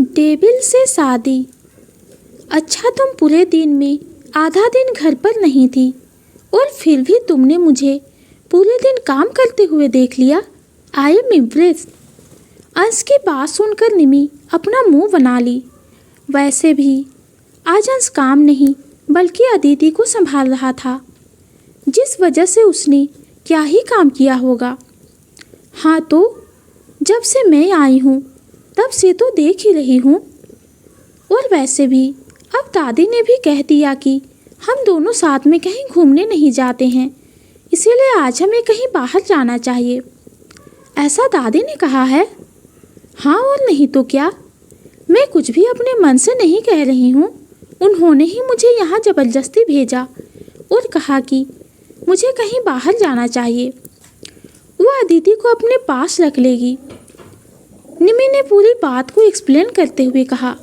Devil से शादी। अच्छा, तुम पूरे दिन में आधा दिन घर पर नहीं थी और फिर भी तुमने मुझे पूरे दिन काम करते हुए देख लिया। I am impressed. अंश की बात सुनकर निमी अपना मुंह बना ली। वैसे भी आज अंश काम नहीं बल्कि अदिति को संभाल रहा था, जिस वजह से उसने क्या ही काम किया होगा। हाँ तो जब से मैं आई हूँ तब से तो देख ही रही हूँ। और वैसे भी अब दादी ने भी कह दिया कि हम दोनों साथ में कहीं घूमने नहीं जाते हैं, इसीलिए आज हमें कहीं बाहर जाना चाहिए, ऐसा दादी ने कहा है। हाँ और नहीं तो क्या, मैं कुछ भी अपने मन से नहीं कह रही हूँ। उन्होंने ही मुझे यहाँ ज़बरदस्ती भेजा और कहा कि मुझे कहीं बाहर जाना चाहिए, वो अदिति को अपने पास रख लेगी। निमी ने पूरी बात को एक्सप्लेन करते हुए कहा।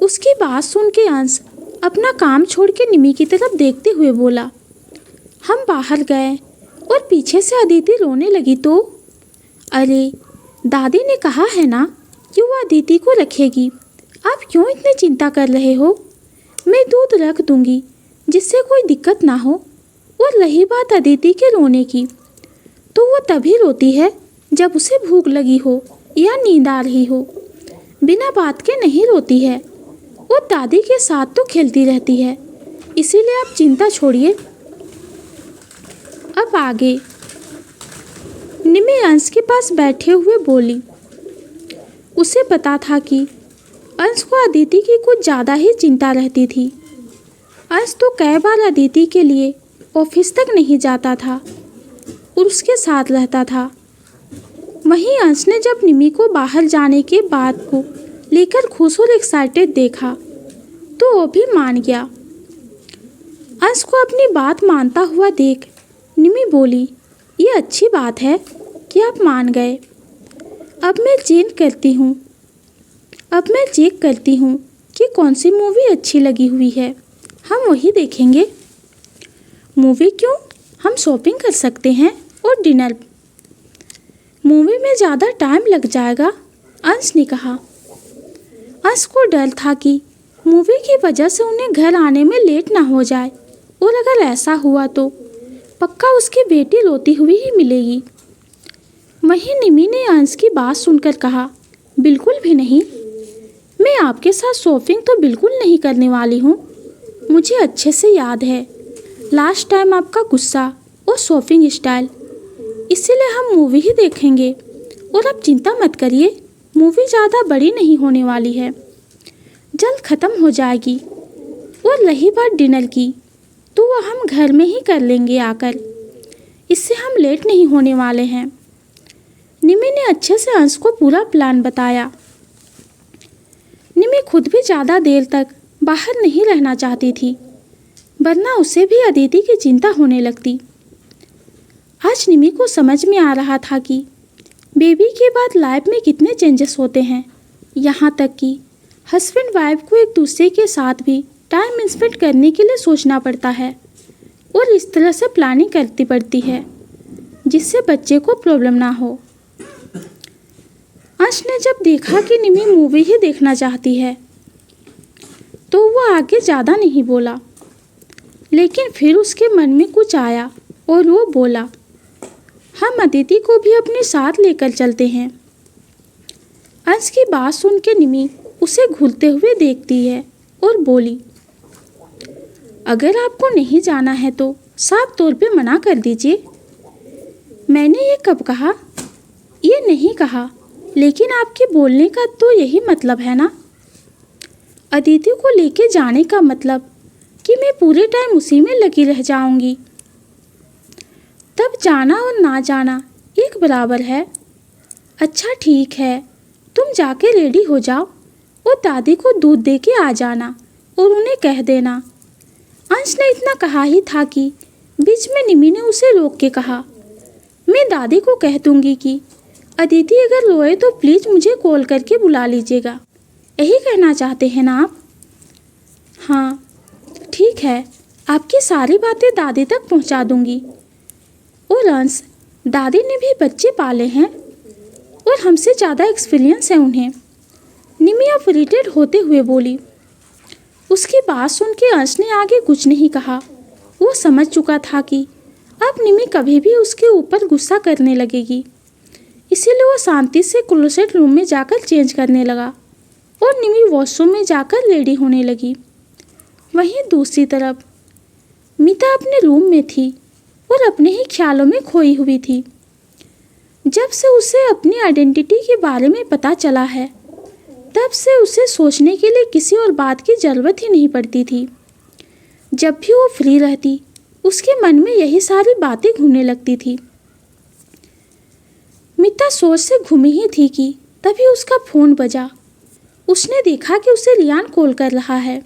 उसकी बात सुन के अंश अपना काम छोड़ के निमी की तरफ देखते हुए बोला। हम बाहर गए और पीछे से अदिति रोने लगी तो अरे, दादी ने कहा है ना कि वो अदिति को रखेगी, आप क्यों इतनी चिंता कर रहे हो? मैं दूध रख दूंगी जिससे कोई दिक्कत ना हो। और रही बात अदिति के रोने की, तो वो तभी रोती है जब उसे भूख लगी हो या नींद आ रही हो, बिना बात के नहीं रोती है। वो दादी के साथ तो खेलती रहती है, इसीलिए आप चिंता छोड़िए। अब आगे निमी अंश के पास बैठे हुए बोली। उसे पता था कि अंश को अदिति की कुछ ज़्यादा ही चिंता रहती थी। अंश तो कई बार अदिति के लिए ऑफिस तक नहीं जाता था और उसके साथ रहता था। वहीं अंश ने जब निमी को बाहर जाने के बाद को लेकर खुश और एक्साइटेड देखा तो वो भी मान गया। अंश को अपनी बात मानता हुआ देख निमी बोली, ये अच्छी बात है कि आप मान गए। अब मैं चेक करती हूँ कि कौन सी मूवी अच्छी लगी हुई है, हम वही देखेंगे। मूवी क्यों, हम शॉपिंग कर सकते हैं और डिनर। मूवी में ज़्यादा टाइम लग जाएगा, अंश ने कहा। अंश को डर था कि मूवी की वजह से उन्हें घर आने में लेट ना हो जाए, और अगर ऐसा हुआ तो पक्का उसकी बेटी रोती हुई ही मिलेगी। वहीं निमी ने अंश की बात सुनकर कहा, बिल्कुल भी नहीं, मैं आपके साथ शॉपिंग तो बिल्कुल नहीं करने वाली हूँ। मुझे अच्छे से याद है लास्ट टाइम आपका गुस्सा और शॉपिंग स्टाइल, इसीलिए हम मूवी ही देखेंगे। और अब चिंता मत करिए, मूवी ज़्यादा बड़ी नहीं होने वाली है, जल्द ख़त्म हो जाएगी। और रही बात डिनर की, तो वह हम घर में ही कर लेंगे आकर, इससे हम लेट नहीं होने वाले हैं। निमी ने अच्छे से अंश को पूरा प्लान बताया। निमी खुद भी ज़्यादा देर तक बाहर नहीं रहना चाहती थी, वरना उसे भी अदिति की चिंता होने लगती। आज निमी को समझ में आ रहा था कि बेबी के बाद लाइफ में कितने चेंजेस होते हैं, यहाँ तक कि हस्बैंड वाइफ को एक दूसरे के साथ भी टाइम स्पेंड करने के लिए सोचना पड़ता है और इस तरह से प्लानिंग करनी पड़ती है जिससे बच्चे को प्रॉब्लम ना हो। अंश ने जब देखा कि निमी मूवी ही देखना चाहती है तो वो आगे ज़्यादा नहीं बोला, लेकिन फिर उसके मन में कुछ आया और वो बोला, हम अदिति को भी अपने साथ लेकर चलते हैं। अंश की बात सुन के निमी उसे घूरते हुए देखती है और बोली, अगर आपको नहीं जाना है तो साफ तौर पे मना कर दीजिए। मैंने ये कब कहा? ये नहीं कहा, लेकिन आपके बोलने का तो यही मतलब है ना। अदिति को लेके जाने का मतलब कि मैं पूरे टाइम उसी में लगी रह जाऊंगी, तब जाना और ना जाना एक बराबर है। अच्छा ठीक है, तुम जाके रेडी हो जाओ और दादी को दूध दे के आ जाना और उन्हें कह देना। अंश ने इतना कहा ही था कि बीच में निमी ने उसे रोक के कहा, मैं दादी को कह दूंगी कि अदिति अगर रोए तो प्लीज़ मुझे कॉल करके बुला लीजिएगा। यही कहना चाहते हैं ना आप? हाँ ठीक है, आपकी सारी बातें दादी तक पहुंचा दूंगी। और अंश, दादी ने भी बच्चे पाले हैं और हमसे ज़्यादा एक्सपीरियंस है उन्हें। निमी अब इरिटेट होते हुए बोली। उसकी बात सुन के अंश ने आगे कुछ नहीं कहा। वो समझ चुका था कि अब निमी कभी भी उसके ऊपर गुस्सा करने लगेगी, इसीलिए वो शांति से क्लोसेट रूम में जाकर चेंज करने लगा और निमी वॉशरूम में जाकर रेडी होने लगी। वहीं दूसरी तरफ मीता अपने रूम में थी और अपने ही ख्यालों में खोई हुई थी। जब से उसे अपनी आइडेंटिटी के बारे में पता चला है, तब से उसे सोचने के लिए किसी और बात की ज़रूरत ही नहीं पड़ती थी। जब भी वो फ्री रहती, उसके मन में यही सारी बातें घूमने लगती थी। मीता सोच से घूमी ही थी कि तभी उसका फ़ोन बजा। उसने देखा कि उसे रियान कॉल कर रहा है।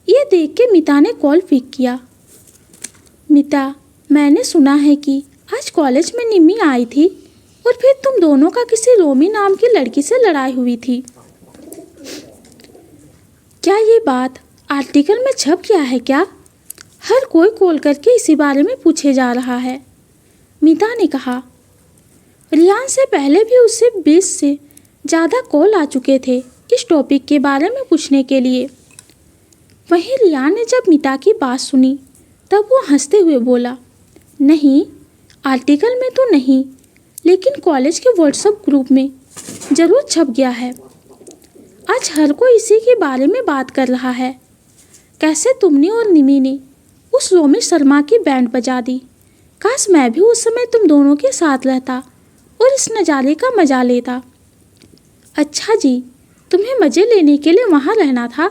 ये देख के मीता ने कॉल पिक किया। मीता, मैंने सुना है कि आज कॉलेज में निमी आई थी और फिर तुम दोनों का किसी रोमी नाम की लड़की से लड़ाई हुई थी। क्या ये बात आर्टिकल में छप गया है क्या? हर कोई कॉल करके इसी बारे में पूछे जा रहा है, मीता ने कहा। रियान से पहले भी उससे 20 से ज़्यादा कॉल आ चुके थे इस टॉपिक के बारे में पूछने के लिए। वहीं रियान ने जब मीता की बात सुनी तब वो हंसते हुए बोला, नहीं, आर्टिकल में तो नहीं, लेकिन कॉलेज के व्हाट्सएप ग्रुप में ज़रूर छप गया है। आज हर कोई इसी के बारे में बात कर रहा है। कैसे तुमने और निमी ने उस रोमी शर्मा की बैंड बजा दी। काश मैं भी उस समय तुम दोनों के साथ रहता और इस नज़ारे का मजा लेता। अच्छा जी, तुम्हें मज़े लेने के लिए वहाँ रहना था?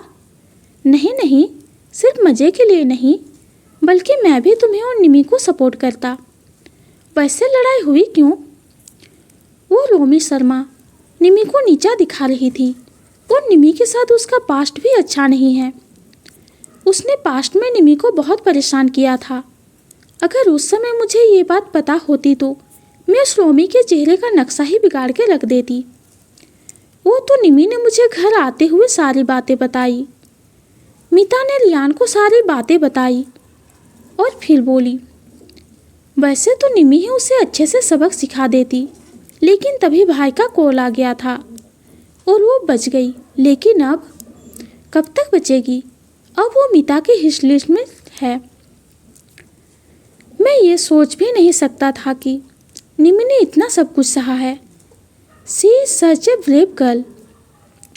नहीं नहीं, सिर्फ मज़े के लिए नहीं, बल्कि मैं भी तुम्हें और निमी को सपोर्ट करता। वैसे लड़ाई हुई क्यों? वो रोमी शर्मा निमी को नीचा दिखा रही थी और निमी के साथ उसका पास्ट भी अच्छा नहीं है। उसने पास्ट में निमी को बहुत परेशान किया था। अगर उस समय मुझे ये बात पता होती तो मैं उस रोमी के चेहरे का नक्शा ही बिगाड़ के रख देती। वो तो निमी ने मुझे घर आते हुए सारी बातें बताई। मीता ने रियान को सारी बातें बताई और फिर बोली, वैसे तो निमी ही उसे अच्छे से सबक सिखा देती, लेकिन तभी भाई का कॉल आ गया था और वो बच गई। लेकिन अब कब तक बचेगी? अब वो मीता के हिट लिस्ट में है। मैं ये सोच भी नहीं सकता था कि निमी ने इतना सब कुछ सहा है। She is such a brave girl.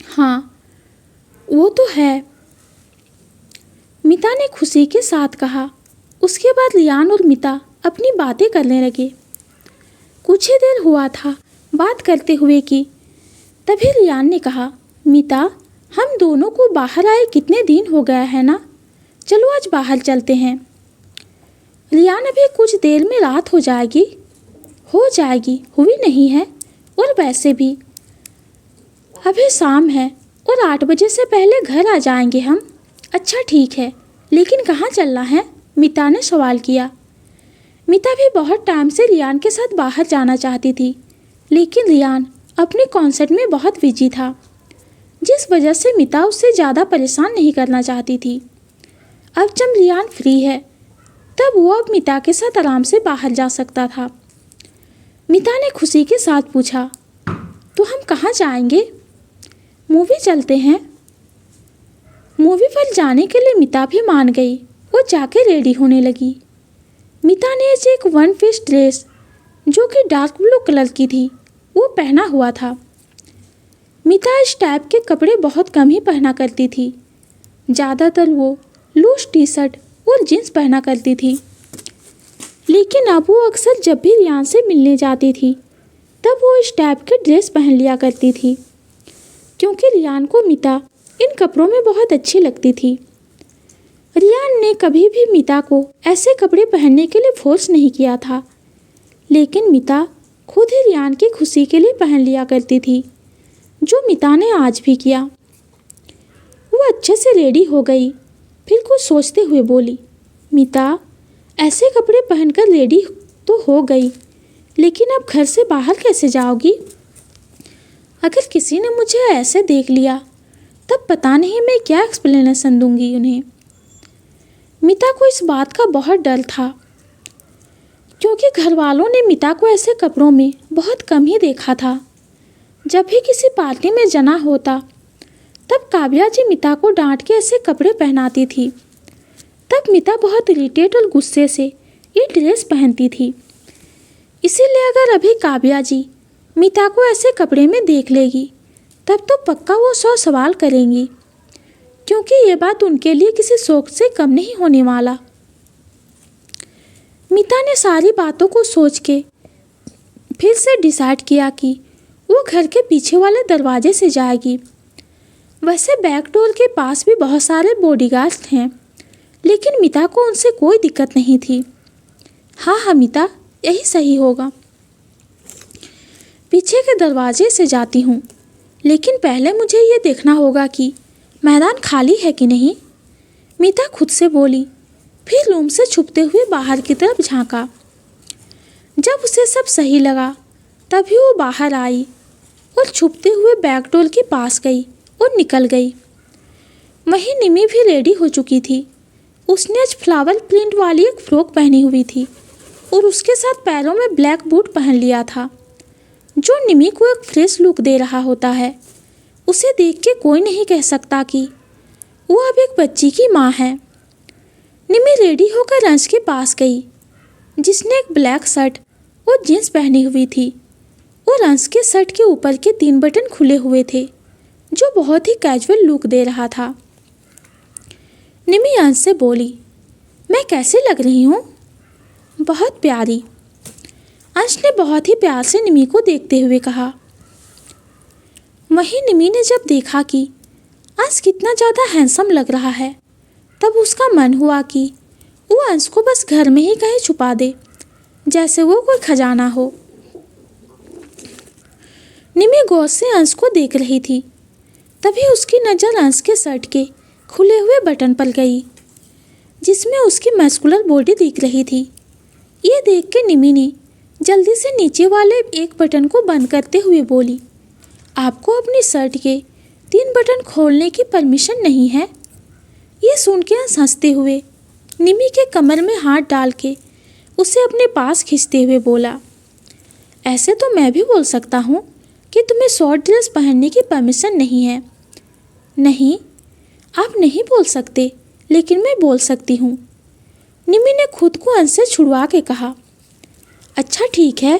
हाँ, वो तो है, मीता ने खुशी के साथ कहा। उसके बाद रियान और मीता अपनी बातें करने लगे। कुछ ही देर हुआ था बात करते हुए कि तभी रियान ने कहा, मीता, हम दोनों को बाहर आए कितने दिन हो गया है ना, चलो आज बाहर चलते हैं। रियान, अभी कुछ देर में रात हो जाएगी। हो जाएगी, हुई नहीं है, और वैसे भी अभी शाम है और 8 बजे से पहले घर आ जाएंगे हम। अच्छा ठीक है, लेकिन कहाँ चलना है? मीता ने सवाल किया। मीता भी बहुत टाइम से रियान के साथ बाहर जाना चाहती थी, लेकिन रियान अपने कॉन्सर्ट में बहुत बिजी था, जिस वजह से मीता उससे ज़्यादा परेशान नहीं करना चाहती थी। अब जब रियान फ्री है तब वो अब मीता के साथ आराम से बाहर जा सकता था। मीता ने खुशी के साथ पूछा, तो हम कहाँ जाएंगे? मूवी चलते हैं। मूवी पर जाने के लिए मीता भी मान गई और जाके रेडी होने लगी। मीता ने एक वन पीस ड्रेस जो कि डार्क ब्लू कलर की थी वो पहना हुआ था। मीता इस टाइप के कपड़े बहुत कम ही पहना करती थी। ज़्यादातर वो लूज टी शर्ट और जीन्स पहना करती थी, लेकिन अब वो अक्सर जब भी रियान से मिलने जाती थी तब वो इस टाइप के ड्रेस पहन लिया करती थी, क्योंकि रियान को मीता इन कपड़ों में बहुत अच्छी लगती थी। रियान ने कभी भी मीता को ऐसे कपड़े पहनने के लिए फोर्स नहीं किया था, लेकिन मीता खुद ही रियान की खुशी के लिए पहन लिया करती थी, जो मीता ने आज भी किया। वो अच्छे से रेडी हो गई, फिर कुछ सोचते हुए बोली, मीता, ऐसे कपड़े पहनकर रेडी तो हो गई, लेकिन अब घर से बाहर कैसे जाओगी? अगर किसी ने मुझे ऐसे देख लिया तब पता नहीं मैं क्या एक्सप्लेनेशन दूंगी उन्हें। मीता को इस बात का बहुत डर था, क्योंकि घर वालों ने मीता को ऐसे कपड़ों में बहुत कम ही देखा था। जब भी किसी पार्टी में जाना होता तब काव्या जी मिता को डांट के ऐसे कपड़े पहनाती थी। तब मिता बहुत इरिटेट और गुस्से से ये ड्रेस पहनती थी। इसीलिए अगर अभी काव्या जी मिता को ऐसे कपड़े में देख लेगी तब तो पक्का वो 100 सवाल करेंगी, क्योंकि ये बात उनके लिए किसी शौक से कम नहीं होने वाला। मिता ने सारी बातों को सोच के फिर से डिसाइड किया कि वो घर के पीछे वाले दरवाजे से जाएगी। वैसे बैक डोर के पास भी बहुत सारे बॉडीगार्ड्स हैं, लेकिन मिता को उनसे कोई दिक्कत नहीं थी। हाँ मिता, यही सही होगा। पीछे के दरवाजे से जाती हूँ, लेकिन पहले मुझे ये देखना होगा कि मैदान खाली है कि नहीं, मिता खुद से बोली। फिर रूम से छुपते हुए बाहर की तरफ झांका। जब उसे सब सही लगा तभी वो बाहर आई और छुपते हुए बैक डोर के पास गई और निकल गई। वहीं निमी भी रेडी हो चुकी थी। उसने आज फ्लावर प्रिंट वाली एक फ्रॉक पहनी हुई थी और उसके साथ पैरों में ब्लैक बूट पहन लिया था, जो निमी को एक फ्रेश लुक दे रहा होता है। उसे देख के कोई नहीं कह सकता कि वो अब एक बच्ची की माँ है। निमी रेडी होकर अंश के पास गई, जिसने एक ब्लैक शर्ट और जीन्स पहनी हुई थी और अंश के शर्ट के ऊपर के 3 बटन खुले हुए थे, जो बहुत ही कैजुअल लुक दे रहा था। निमी अंश से बोली, मैं कैसे लग रही हूँ? बहुत प्यारी, अंश ने बहुत ही प्यार से निमी को देखते हुए कहा। वहीं निमी ने जब देखा कि अंश कितना ज़्यादा हैंडसम लग रहा है, तब उसका मन हुआ कि वो अंश को बस घर में ही कहीं छुपा दे, जैसे वो कोई खजाना हो। निमी गौर से अंश को देख रही थी, तभी उसकी नज़र अंश के शर्ट के खुले हुए बटन पर गई, जिसमें उसकी मस्कुलर बॉडी दिख रही थी। ये देख के निमी ने जल्दी से नीचे वाले एक बटन को बंद करते हुए बोली, आपको अपनी शर्ट के 3 बटन खोलने की परमिशन नहीं है। ये सुन के अंश हंसते हुए निमी के कमर में हाथ डाल के उसे अपने पास खींचते हुए बोला, ऐसे तो मैं भी बोल सकता हूँ कि तुम्हें शॉर्ट ड्रेस पहनने की परमिशन नहीं है। नहीं, आप नहीं बोल सकते, लेकिन मैं बोल सकती हूँ, निमी ने खुद को अंश से छुड़वा के कहा। अच्छा ठीक है,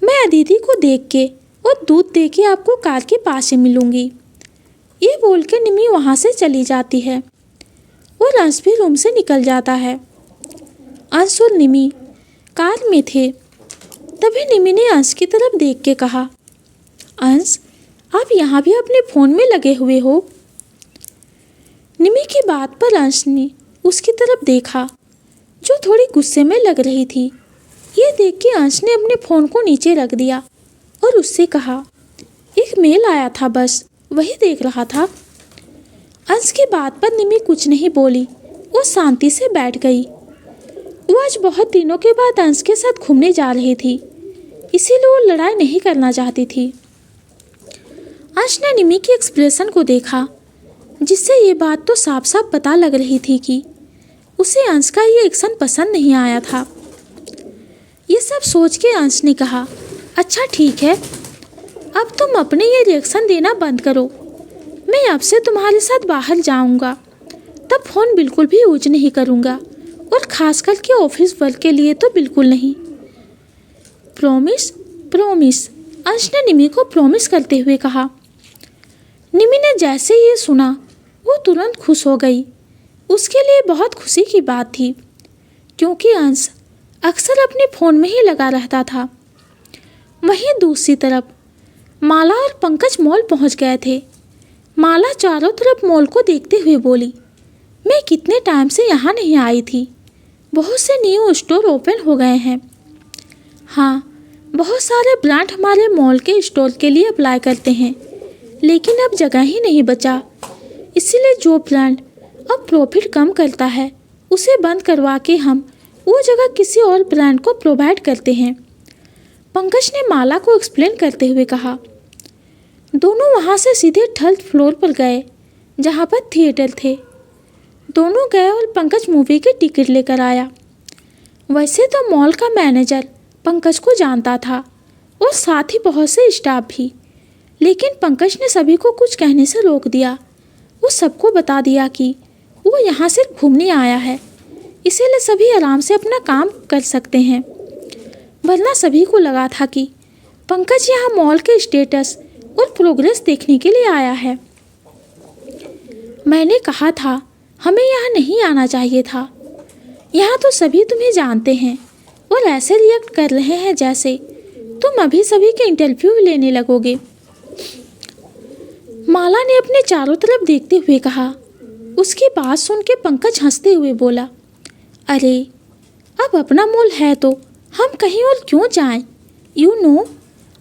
मैं अदिति को देख के और दूध दे के आपको कार के पास से मिलूंगी। ये बोल के निमी वहाँ से चली जाती है और अंश भी रूम से निकल जाता है। अंश और निमी कार में थे। तभी निमी ने अंश की तरफ देख के कहा, अंश, आप यहाँ भी अपने फ़ोन में लगे हुए हो? निमी की बात पर अंश ने उसकी तरफ देखा, जो थोड़ी गुस्से में लग रही थी। ये देख के अंश ने अपने फ़ोन को नीचे रख दिया और उससे कहा, एक मेल आया था, बस वही देख रहा था। अंश की बात पर निमी कुछ नहीं बोली, वो शांति से बैठ गई। वो आज बहुत दिनों के बाद अंश के साथ घूमने जा रही थी, इसीलिए वो लड़ाई नहीं करना चाहती थी। अंश ने निमी के एक्सप्रेशन को देखा, जिससे ये बात तो साफ साफ पता लग रही थी कि उसे अंश का ये एक्शन पसंद नहीं आया था। ये सब सोच के अंश ने कहा, अच्छा ठीक है, अब तुम अपने ये रिएक्शन देना बंद करो। मैं अब से तुम्हारे साथ बाहर जाऊंगा, तब फ़ोन बिल्कुल भी यूज नहीं करूंगा, और ख़ास करके ऑफिस वर्क के लिए तो बिल्कुल नहीं। प्रॉमिस? प्रॉमिस, अंश ने निमी को प्रॉमिस करते हुए कहा। निमी ने जैसे ये सुना वो तुरंत खुश हो गई। उसके लिए बहुत खुशी की बात थी, क्योंकि अंश अक्सर अपने फ़ोन में ही लगा रहता था। वहीं दूसरी तरफ माला और पंकज मॉल पहुंच गए थे। माला चारों तरफ मॉल को देखते हुए बोली, मैं कितने टाइम से यहाँ नहीं आई थी। बहुत से न्यू स्टोर ओपन हो गए हैं। हाँ, बहुत सारे ब्रांड हमारे मॉल के स्टोर के लिए अप्लाई करते हैं, लेकिन अब जगह ही नहीं बचा। इसीलिए जो ब्रांड अब प्रॉफिट कम करता है, उसे बंद करवा के हम वो जगह किसी और ब्रांड को प्रोवाइड करते हैं, पंकज ने माला को एक्सप्लेन करते हुए कहा। दोनों वहाँ से सीधे थर्ड फ्लोर पर गए, जहाँ पर थिएटर थे। दोनों गए और पंकज मूवी की टिकट लेकर आया। वैसे तो मॉल का मैनेजर पंकज को जानता था और साथ ही बहुत से स्टाफ भी, लेकिन पंकज ने सभी को कुछ कहने से रोक दिया वो सबको बता दिया कि वो यहाँ सिर्फ घूमने आया है, इसीलिए सभी आराम से अपना काम कर सकते हैं। वरना सभी को लगा था कि पंकज यहाँ मॉल के स्टेटस और प्रोग्रेस देखने के लिए आया है। मैंने कहा था हमें यहाँ नहीं आना चाहिए था। यहाँ तो सभी तुम्हें जानते हैं और ऐसे रिएक्ट कर रहे हैं जैसे तुम अभी सभी के इंटरव्यू लेने लगोगे। माला ने अपने चारों तरफ देखते हुए कहा। उसकी बात सुन के पंकज हंसते हुए बोला, अरे अब अपना मॉल है तो हम कहीं और क्यों जाएं? यू नो,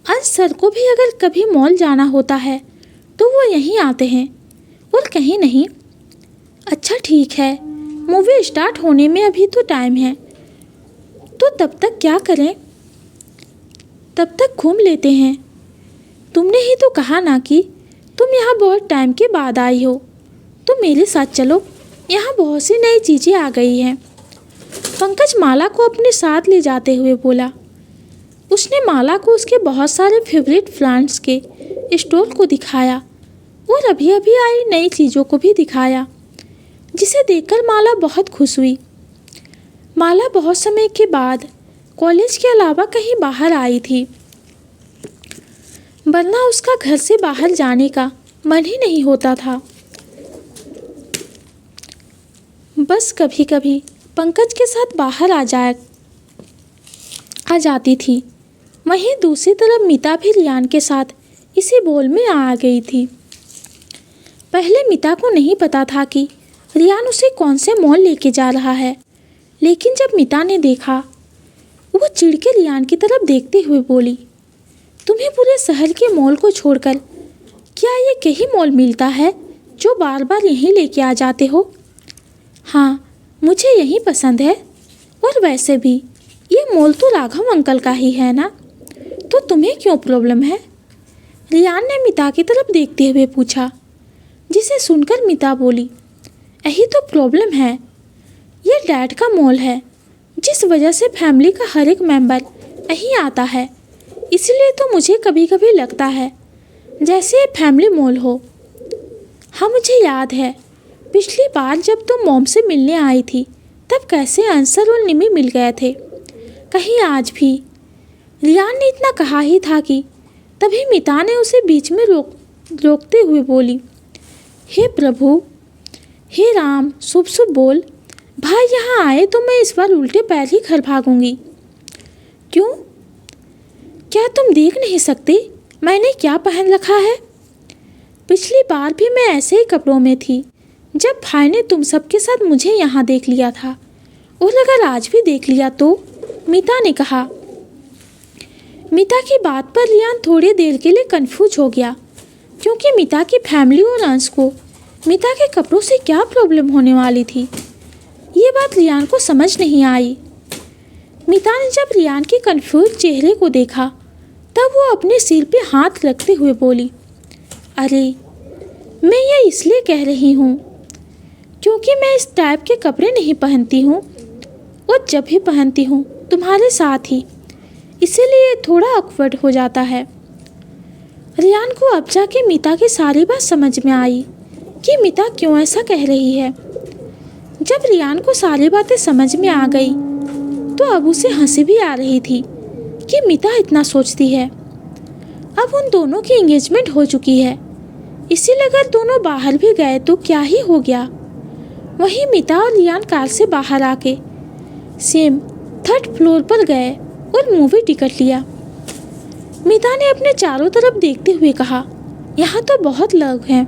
अंश सर को भी अगर कभी मॉल जाना होता है तो वो यहीं आते हैं और कहीं नहीं। अच्छा ठीक है, मूवी स्टार्ट होने में अभी तो टाइम है, तो तब तक क्या करें? तब तक घूम लेते हैं। तुमने ही तो कहा ना कि तुम यहाँ बहुत टाइम के बाद आई हो, तो मेरे साथ चलो, यहाँ बहुत सी नई चीज़ें आ गई हैं। पंकज माला को अपने साथ ले जाते हुए बोला। उसने माला को उसके बहुत सारे फेवरेट प्लांट्स के स्टोर को दिखाया और अभी अभी आई नई चीज़ों को भी दिखाया, जिसे देखकर माला बहुत खुश हुई। माला बहुत समय के बाद कॉलेज के अलावा कहीं बाहर आई थी, वरना उसका घर से बाहर जाने का मन ही नहीं होता था। बस कभी कभी पंकज के साथ बाहर आ जाती थी। वहीं दूसरी तरफ मीता भी रियान के साथ इसी बॉल में आ गई थी। पहले मीता को नहीं पता था कि रियान उसे कौन से मॉल लेके जा रहा है, लेकिन जब मीता ने देखा, वो चिढ़ के रियान की तरफ देखते हुए बोली, तुम्हें पूरे शहर के मॉल को छोड़कर क्या ये कहीं मॉल मिलता है जो बार बार यहीं लेके आ जाते हो? हाँ, मुझे यही पसंद है, और वैसे भी ये मॉल तो राघव अंकल का ही है ना, तो तुम्हें क्यों प्रॉब्लम है? रियान ने मीता की तरफ देखते हुए पूछा, जिसे सुनकर मीता बोली, यही तो प्रॉब्लम है, ये डैड का मॉल है, जिस वजह से फैमिली का हर एक मेंबर यहीं आता है, इसलिए तो मुझे कभी कभी लगता है जैसे ये फैमिली मॉल हो। हाँ, मुझे याद है पिछली बार जब तुम मॉम से मिलने आई थी तब कैसे अंसर और निमी मिल गए थे, कहीं आज भी? रियान ने इतना कहा ही था कि तभी मीता ने उसे बीच में रोकते हुए बोली, हे प्रभु, हे राम, शुभ शुभ बोल। भाई यहाँ आए तो मैं इस बार उल्टे पैर ही घर भागूंगी। क्यों? क्या तुम देख नहीं सकते मैंने क्या पहन रखा है? पिछली बार भी मैं ऐसे ही कपड़ों में थी जब भाई ने तुम सबके साथ मुझे यहाँ देख लिया था, और अगर आज भी देख लिया तो? मीता ने कहा। मीता की बात पर रियान थोड़ी देर के लिए कंफ्यूज हो गया, क्योंकि मीता की फैमिली और अंश को मीता के कपड़ों से क्या प्रॉब्लम होने वाली थी, ये बात रियान को समझ नहीं आई। मीता ने जब रियान के कंफ्यूज चेहरे को देखा तब वो अपने सिर पे हाथ रखते हुए बोली, अरे मैं ये इसलिए कह रही हूँ क्योंकि मैं इस टाइप के कपड़े नहीं पहनती हूँ, और जब भी पहनती हूँ तुम्हारे साथ ही, इसीलिए थोड़ा ऑकवर्ड हो जाता है। रियान को अब जाके मीता की सारी बात समझ में आई कि मीता क्यों ऐसा कह रही है। जब रियान को सारी बातें समझ में आ गई तो अब उसे हंसी भी आ रही थी कि मीता इतना सोचती है। अब उन दोनों की एंगेजमेंट हो चुकी है, इसीलिए अगर दोनों बाहर भी गए तो क्या ही हो गया। वहीं मीता और रियान कार से बाहर आके सेम 3rd फ्लोर पर गए और मूवी टिकट लिया। मीता ने अपने चारों तरफ देखते हुए कहा, यहाँ तो बहुत लोग हैं।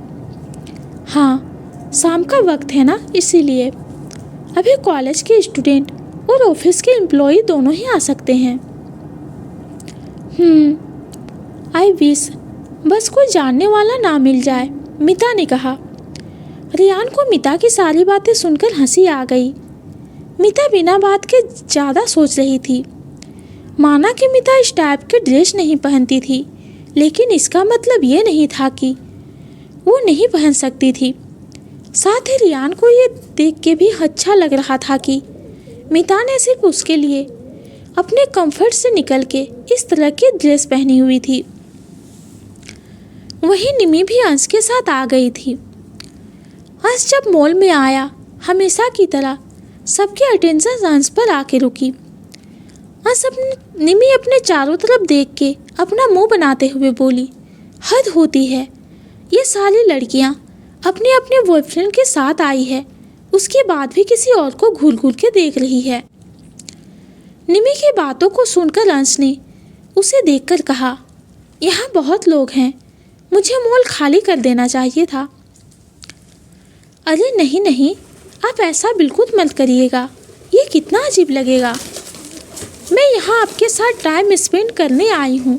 हाँ, शाम का वक्त है ना, इसीलिए अभी कॉलेज के स्टूडेंट और ऑफिस के एम्प्लॉय दोनों ही आ सकते हैं। आई विश बस कोई जानने वाला ना मिल जाए, मीता ने कहा। रियान को मीता की सारी बातें सुनकर हंसी आ गई। मीता बिना बात के ज़्यादा सोच रही थी। माना कि मीता इस टाइप के ड्रेस नहीं पहनती थी, लेकिन इसका मतलब ये नहीं था कि वो नहीं पहन सकती थी। साथ ही रियान को ये देख के भी अच्छा लग रहा था कि मीता ने सिर्फ उसके लिए अपने कंफर्ट से निकल के इस तरह की ड्रेस पहनी हुई थी। वहीं निमी भी अंश के साथ आ गई थी। अंश जब मॉल में आया हमेशा की तरह सबके अटेंशन अंश पर आके रुकी। अंश निमी अपने चारों तरफ देख के अपना मुंह बनाते हुए बोली, हद होती है, ये सारी लड़कियां अपने अपने बॉयफ्रेंड के साथ आई है, उसके बाद भी किसी और को घूर घूर के देख रही है। निमी की बातों को सुनकर अंश ने उसे देखकर कहा, यहाँ बहुत लोग हैं, मुझे मॉल खाली कर देना चाहिए था। अरे नहीं नहीं, आप ऐसा बिल्कुल मत करिएगा, ये कितना अजीब लगेगा। मैं यहाँ आपके साथ टाइम स्पेंड करने आई हूँ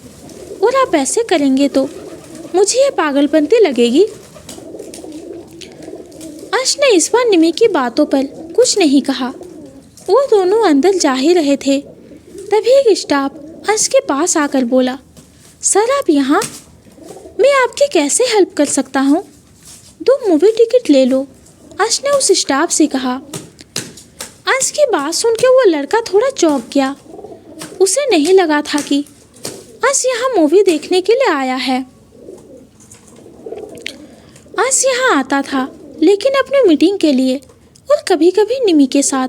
और आप ऐसे करेंगे तो मुझे ये पागलपंती लगेगी। अंश ने इस बार निमी की बातों पर कुछ नहीं कहा। वो दोनों अंदर जा ही रहे थे, तभी एक स्टाफ अंश के पास आकर बोला, सर आप यहाँ, मैं आपकी कैसे हेल्प कर सकता हूँ? 2 मूवी टिकट ले लो, अंश ने उस स्टाफ से कहा। अंश की बात सुन के वो लड़का थोड़ा चौंक गया। उसे नहीं लगा था कि अंश यहाँ मूवी देखने के लिए आया है। अंश यहाँ आता था लेकिन अपनी मीटिंग के लिए और कभी कभी निमी के साथ,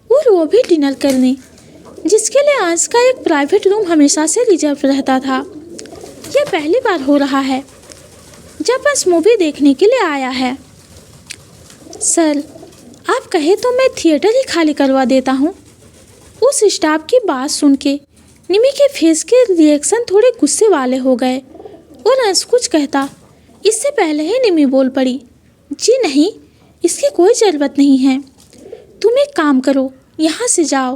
और वो भी डिनर करने, जिसके लिए अंश का एक प्राइवेट रूम हमेशा से रिजर्व रहता था। यह पहली बार हो रहा है जब अंश मूवी देखने के लिए आया है। सर आप कहे तो मैं थिएटर ही खाली करवा देता हूँ। उस स्टाफ की बात सुन के निमी के फेस के रिएक्शन थोड़े गुस्से वाले हो गए और अंश कुछ कहता इससे पहले ही निमी बोल पड़ी, जी नहीं, इसकी कोई ज़रूरत नहीं है। तुम एक काम करो, यहाँ से जाओ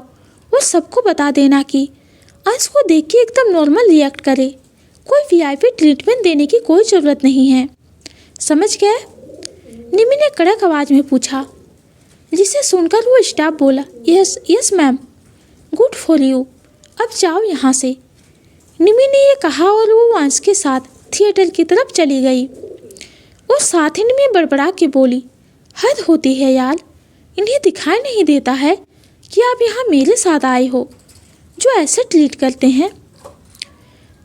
और सबको बता देना कि अंश को देख के एकदम नॉर्मल रिएक्ट करे, कोई वीआईपी ट्रीटमेंट देने की कोई ज़रूरत नहीं है, समझ गए? निमी ने कड़क आवाज़ में पूछा, जिसे सुनकर वो स्टाफ बोला, yes yes ma'am, good for you, अब जाओ यहाँ से। निमी ने ये कहा और वो अंश के साथ थिएटर की तरफ चली गई और साथ ही निमी बड़बड़ा के बोली, हद होती है यार, इन्हें दिखाई नहीं देता है कि आप यहाँ मेरे साथ आए हो, जो ऐसे ट्रीट करते हैं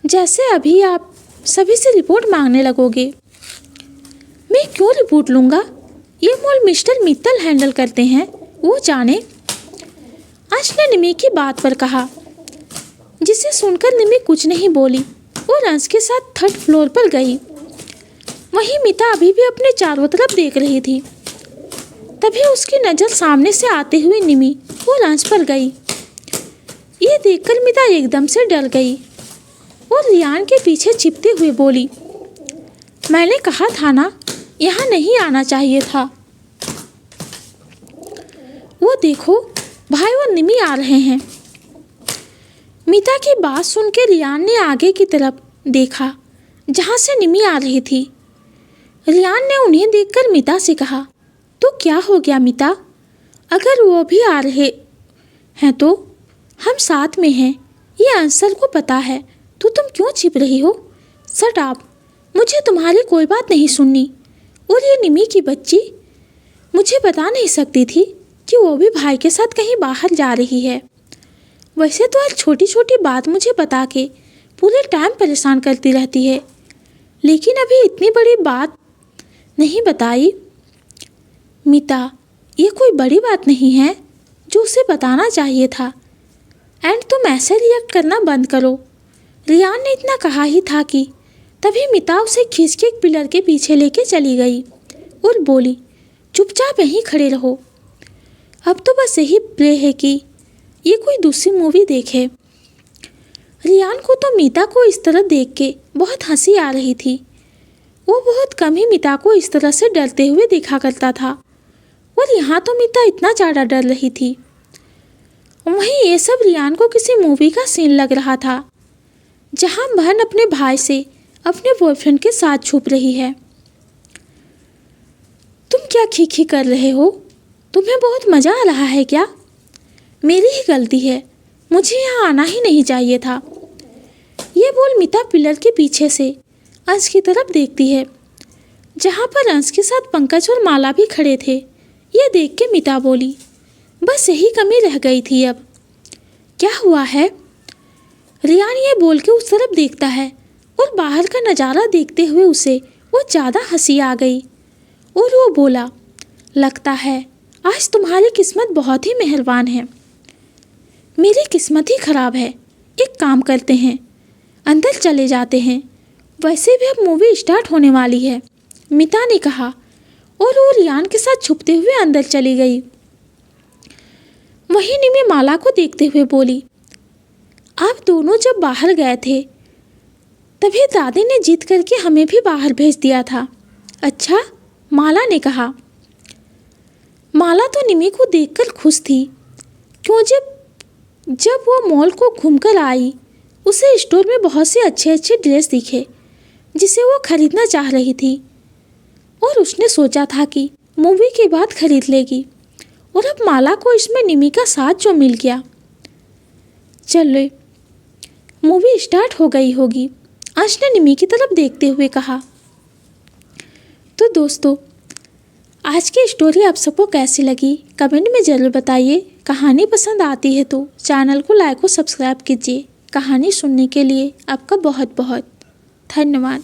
जैसे अभी आप सभी से रिपोर्ट मांगने लगोगे। मैं क्यों रिपोर्ट लूँगा, ये मॉल मिस्टर मित्तल हैंडल करते हैं, वो जाने। अंश ने निमी की बात पर कहा, जिसे सुनकर निमी कुछ नहीं बोली और अंश के साथ 3rd फ्लोर पर गई। वहीं मिता अभी भी अपने चारों तरफ देख रही थी। तभी उसकी नज़र सामने से आते हुए निमी और अंश पर गई। ये देखकर मिता एकदम से डर गई और रियान के पीछे छिपते हुए बोली, मैंने कहा था ना, यहाँ नहीं आना चाहिए था। वो देखो, भाई और निमी आ रहे हैं। मिता की बात सुन के रियान ने आगे की तरफ देखा जहाँ से निमी आ रही थी। रियान ने उन्हें देखकर मिता से कहा, तो क्या हो गया मिता, अगर वो भी आ रहे हैं तो हम साथ में हैं, ये आंसर को पता है, तो तुम क्यों छिप रही हो? शट अप, मुझे तुम्हारी कोई बात नहीं सुननी। और ये निमी की बच्ची मुझे बता नहीं सकती थी कि वो भी भाई के साथ कहीं बाहर जा रही है। वैसे तो हर छोटी छोटी बात मुझे बता के पूरे टाइम परेशान करती रहती है, लेकिन अभी इतनी बड़ी बात नहीं बताई। मिता, ये कोई बड़ी बात नहीं है जो उसे बताना चाहिए था, एंड तुम ऐसे रिएक्ट करना बंद करो। रियान ने इतना कहा ही था कि तभी मिता उसे खींच के एक पिलर के पीछे लेके चली गई और बोली, चुपचाप यहीं खड़े रहो। अब तो बस यही प्रे है कि ये कोई दूसरी मूवी देखे। रियान को तो मीता को इस तरह देख के बहुत हंसी आ रही थी। वो बहुत कम ही मीता को इस तरह से डरते हुए देखा करता था, और यहाँ तो मीता इतना ज़्यादा डर रही थी। वहीं ये सब रियान को किसी मूवी का सीन लग रहा था, जहाँ बहन अपने भाई से अपने बॉयफ्रेंड के साथ छुप रही है। तुम क्या खी कर रहे हो? तुम्हें बहुत मज़ा आ रहा है क्या? मेरी ही गलती है, मुझे यहाँ आना ही नहीं चाहिए था। ये बोल मिता पिलर के पीछे से अंश की तरफ देखती है, जहाँ पर अंश के साथ पंकज और माला भी खड़े थे। ये देख के मिता बोली, बस यही कमी रह गई थी अब। क्या हुआ है? रियान ये बोल के उस तरफ देखता है और बाहर का नज़ारा देखते हुए उसे वो ज़्यादा हंसी आ गई और वो बोला, लगता है आज तुम्हारी किस्मत बहुत ही मेहरबान है। मेरी किस्मत ही खराब है। एक काम करते हैं, अंदर चले जाते हैं, वैसे भी अब मूवी स्टार्ट होने वाली है, मिता ने कहा और वो रियान के साथ छुपते हुए अंदर चली गई। वहीं निमी माला को देखते हुए बोली, आप दोनों जब बाहर गए थे तभी दादी ने जिद करके हमें भी बाहर भेज दिया था। अच्छा, माला ने कहा। माला तो निमी को देखकर खुश थी, क्यों जब वो मॉल को घूमकर आई उसे स्टोर में बहुत से अच्छे अच्छे ड्रेस दिखे जिसे वो खरीदना चाह रही थी और उसने सोचा था कि मूवी के बाद खरीद लेगी, और अब माला को इसमें निमी का साथ जो मिल गया। चलो, मूवी स्टार्ट हो गई होगी, अंश ने निमी की तरफ देखते हुए कहा। तो दोस्तों, आज की स्टोरी आप सबको कैसी लगी कमेंट में ज़रूर बताइए। कहानी पसंद आती है तो चैनल को लाइक और सब्सक्राइब कीजिए। कहानी सुनने के लिए आपका बहुत बहुत धन्यवाद।